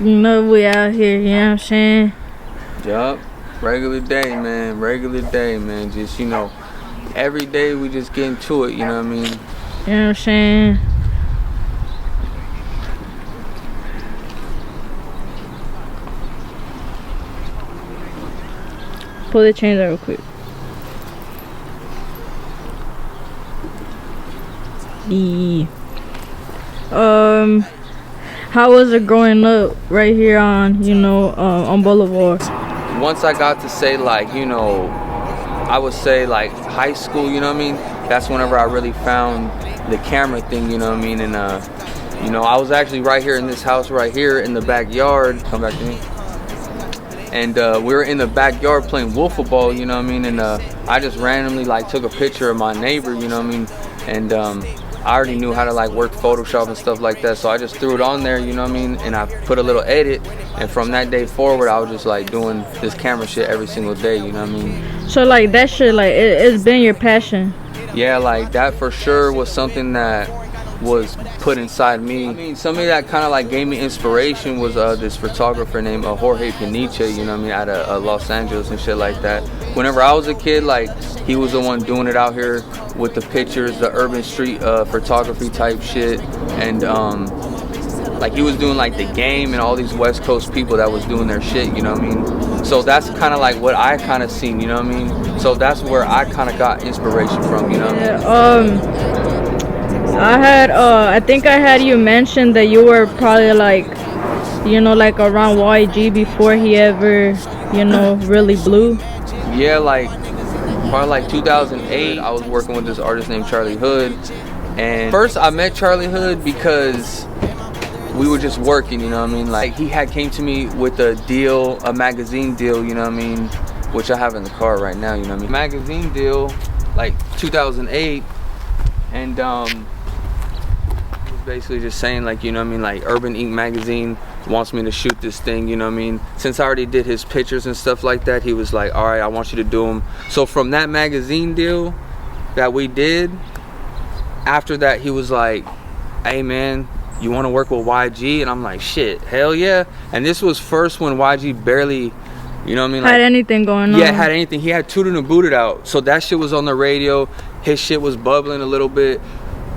You know we out here, you know what I'm saying? Yup. Regular day, man. Regular day, man. Just, you know, every day we just get into it, you know what I mean? You know what I'm saying? Pull the chains out real quick. How was it growing up right here on, on Boulevard? Once I got to say, like, you know, I would say like high school, you know what I mean? That's whenever I really found the camera thing, you know what I mean? And you know, I was actually right here in this house right here in the backyard. Come back to me. And we were in the backyard playing wiffle ball, you know what I mean? And I just randomly like took a picture of my neighbor, you know what I mean? And I already knew how to like work Photoshop and stuff like that, so I just threw it on there, you know what I mean? And I put a little edit, and from that day forward, I was just like doing this camera shit every single day, you know what I mean? So like that shit, like it's been your passion? Yeah, like that for sure was something that was put inside me. I mean, something that kind of like gave me inspiration was this photographer named Jorge Peniche, you know what I mean, out of Los Angeles and shit like that. Whenever I was a kid, like, he was the one doing it out here with the pictures, the urban street photography type shit. And like, he was doing like The Game and all these West Coast people that was doing their shit, you know what I mean? So that's kind of like what I kind of seen, you know what I mean? So that's where I kind of got inspiration from, you know what I mean? I think I had you mention that you were probably like, like around YG before he ever, really blew. Yeah, like probably like 2008, I was working with this artist named Charlie Hood. And first I met Charlie Hood because we were just working, you know what I mean? Like, he had came to me with a deal, a magazine deal, you know what I mean? Which I have in the car right now, you know what I mean? Magazine deal, like 2008. And basically just saying, like, you know what I mean, like Urban Ink magazine wants me to shoot this thing, you know what I mean? Since I already did his pictures and stuff like that, he was like, all right, I want you to do them. So from that magazine deal that we did, after that he was like, hey man, you want to work with YG? And I'm like, shit, hell yeah. And this was first when YG barely, you know what I mean, like, had anything going on. Yeah, had anything. He had Tooted and Booted out, so that shit was on the radio. His shit was bubbling a little bit.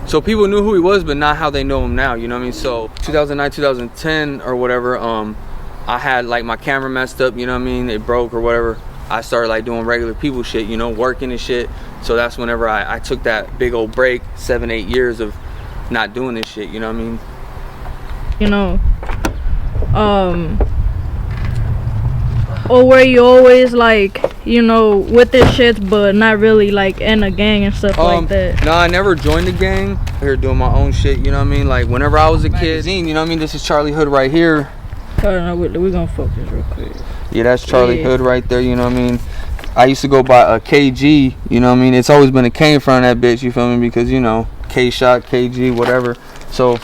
So people knew who he was, but not how they know him now, you know what I mean? So 2009, 2010 or whatever, I had like my camera messed up, you know what I mean? It broke or whatever. I started like doing regular people shit, you know, working and shit. So that's whenever I took that big old break, 7-8 years of not doing this shit, you know what I mean? Or were you always like, with this shit, but not really like in a gang and stuff like that? No, I never joined a gang. I'm here doing my own shit, you know what I mean? Like, whenever I was a kid, you know what I mean? This is Charlie Hood right here. Oh, no, we're gonna focus real quick. Yeah, that's Charlie Hood right there, you know what I mean? I used to go by a KG, you know what I mean? It's always been a K in front of that bitch, you feel me? Because, you know, K-Shot, KG, whatever. So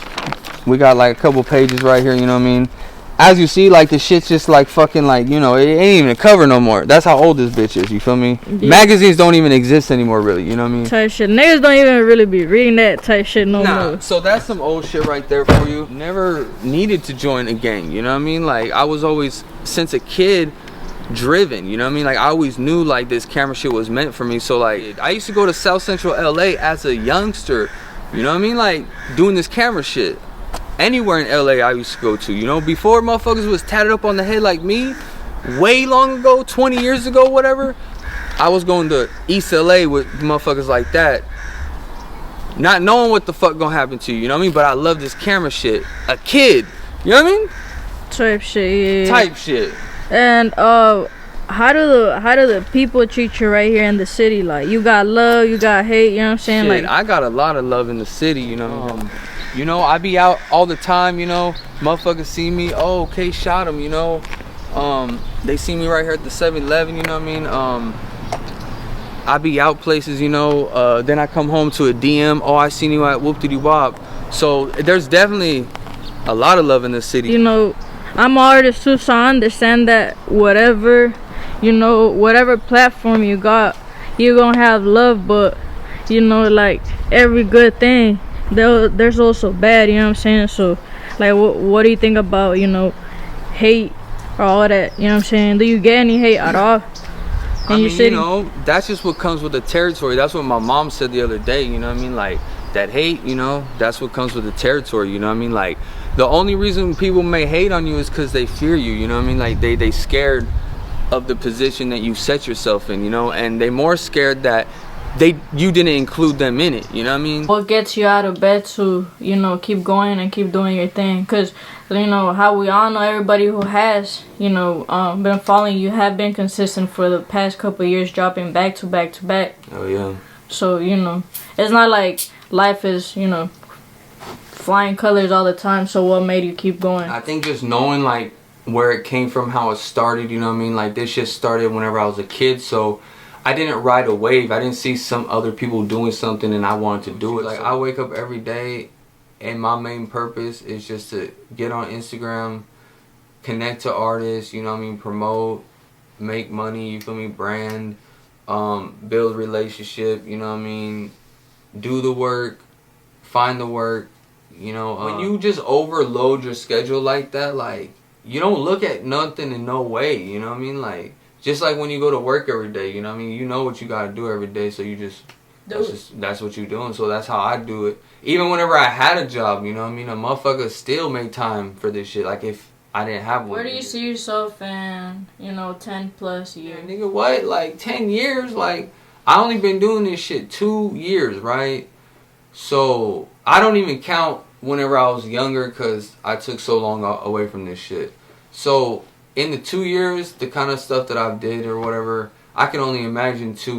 we got like a couple pages right here, you know what I mean? As you see, like, the shit's just like fucking, like, you know, it ain't even a cover no more. That's how old this bitch is, you feel me? Yeah. Magazines don't even exist anymore, really, you know what I mean? Type shit. Niggas don't even really be reading that type shit no more. So that's some old shit right there for you. Never needed to join a gang, you know what I mean? Like, I was always, since a kid, driven, you know what I mean? Like, I always knew, like, this camera shit was meant for me. So, like, I used to go to South Central LA as a youngster, you know what I mean? Like, doing this camera shit. Anywhere in LA I used to go to, you know, before motherfuckers was tatted up on the head like me, way long ago, 20 years ago, whatever, I was going to East LA with motherfuckers like that, not knowing what the fuck gonna happen to you, you know what I mean? But I love this camera shit. A kid, you know what I mean? Type shit, yeah. Type shit. And how do the people treat you right here in the city? Like, you got love, you got hate, you know what I'm saying? Shit, like, I got a lot of love in the city, you know. You know, I be out all the time, you know. Motherfuckers see me, oh, Kshotem, you know. They see me right here at the 7-Eleven, you know what I mean? I be out places, you know. Then I come home to a DM, oh, I seen you at Whoop-Diddy-Wop. So there's definitely a lot of love in the city. You know, I'm an artist too, so I understand that whatever platform you got, you're gonna have love, but, you know, like, every good thing, there's also bad, you know what I'm saying? So, like, what do you think about, hate or all that, you know what I'm saying? Do you get any hate at all? I mean, you know, that's just what comes with the territory. That's what my mom said the other day, you know what I mean? Like, that hate, you know, that's what comes with the territory, you know what I mean? Like, the only reason people may hate on you is because they fear you, you know what I mean? Like, they scared of the position that you set yourself in, you know? And they more scared that you didn't include them in it, you know what I mean? What gets you out of bed to, you know, keep going and keep doing your thing? Because, you know, how we all know, everybody who has, you know, been following you have been consistent for the past couple of years, dropping back to back to back. Oh, yeah. So, you know, it's not like life is, you know, flying colors all the time. So what made you keep going? I think just knowing, like, where it came from, how it started, you know what I mean? Like, this shit started whenever I was a kid, so I didn't ride a wave. I didn't see some other people doing something and I wanted to do it. Like, I wake up every day and my main purpose is just to get on Instagram, connect to artists, you know what I mean, promote, make money, you feel me, brand, build relationship, you know what I mean, do the work, find the work, you know. When you just overload your schedule like that, like, you don't look at nothing in no way, you know what I mean? Like, just like when you go to work every day, you know what I mean? You know what you gotta do every day, so you just, that's what you're doing. So that's how I do it. Even whenever I had a job, you know what I mean? A motherfucker still make time for this shit. Like, if I didn't have one. Where do you see yourself in, you know, 10 plus years? Yeah, nigga, what? Like, 10 years? Like, I only been doing this shit 2 years, right? So, I don't even count whenever I was younger because I took so long away from this shit. So, in the 2 years, the kind of stuff that I've did or whatever, I can only imagine two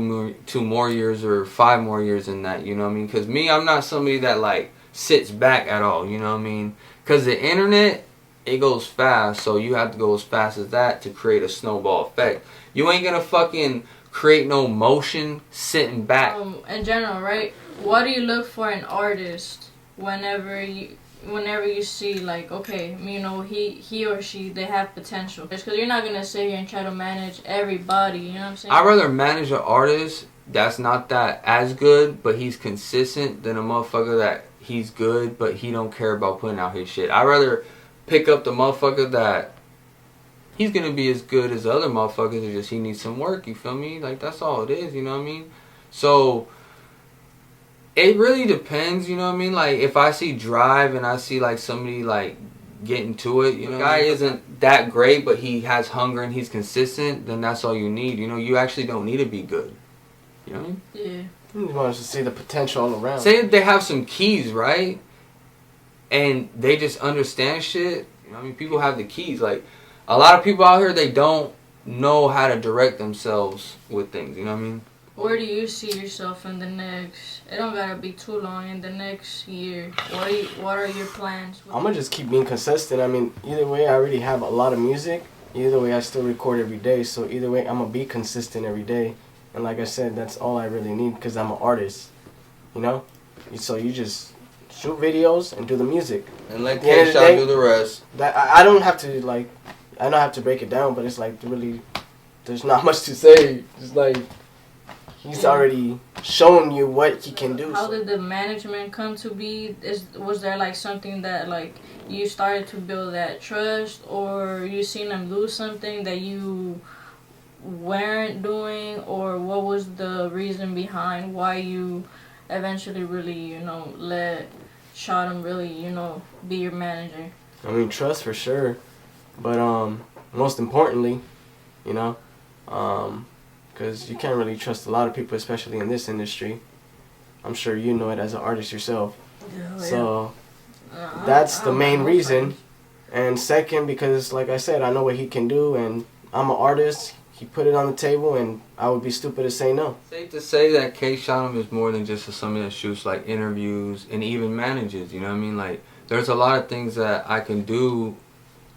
more years or 5 more years in that, you know what I mean? Because me, I'm not somebody that, like, sits back at all, you know what I mean? Because the internet, it goes fast, so you have to go as fast as that to create a snowball effect. You ain't gonna fucking create no motion sitting back. In general, right? What do you look for in artists whenever you see, like, okay, you know, he or she, they have potential? Because you're not gonna sit here and try to manage everybody, you know what I'm saying? I'd rather manage an artist that's not that as good, but he's consistent, than a motherfucker that he's good, but he don't care about putting out his shit. I'd rather pick up the motherfucker that he's gonna be as good as other motherfuckers, it's just he needs some work, you feel me? Like, that's all it is, you know what I mean? So, it really depends, you know what I mean? Like, if I see drive and I see, like, somebody, like, getting to it, you know, the guy isn't that great, but he has hunger and he's consistent, then that's all you need. You know, you actually don't need to be good. You know what I mean? Yeah. You want to see the potential all around. Say they have some keys, right? And they just understand shit. You know what I mean? People have the keys. Like, a lot of people out here, they don't know how to direct themselves with things. You know what I mean? Where do you see yourself in the next, it don't gotta be too long, in the next year? What are your plans? I'm going to just keep being consistent. I mean, either way, I already have a lot of music. Either way, I still record every day. So either way, I'm going to be consistent every day. And like I said, that's all I really need because I'm an artist. You know? So you just shoot videos and do the music. And let Kshotem do the rest. That I don't have to, like, I don't have to break it down, but it's like really, there's not much to say. It's like, he's already shown you what he can do. How did the management come to be? Was there, like, something that, like, you started to build that trust, or you seen them do something that you weren't doing, or what was the reason behind why you eventually really, you know, let Kshotem really, you know, be your manager? I mean, trust for sure, but most importantly, you know, because you can't really trust a lot of people, especially in this industry. I'm sure you know it as an artist yourself. Yeah. So that's the main reason. And second, because like I said, I know what he can do, and I'm an artist. He put it on the table, and I would be stupid to say no. Safe to say that Kshotem is more than just somebody that shoots, like, interviews and even manages, you know what I mean? Like, there's a lot of things that I can do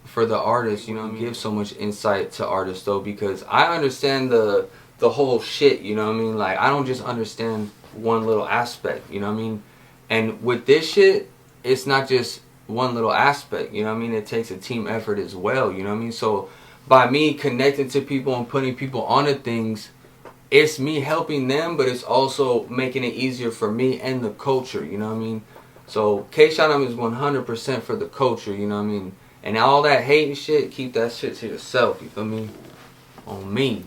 for the artist, you know what I mean? Give so much insight to artists, though, because I understand the whole shit, you know what I mean? Like, I don't just understand one little aspect, you know what I mean? And with this shit, it's not just one little aspect, you know what I mean? It takes a team effort as well, you know what I mean? So by me connecting to people and putting people onto things, it's me helping them, but it's also making it easier for me and the culture, you know what I mean? So Kshotem is 100% for the culture, you know what I mean? And all that hate and shit, keep that shit to yourself, you feel me? On me.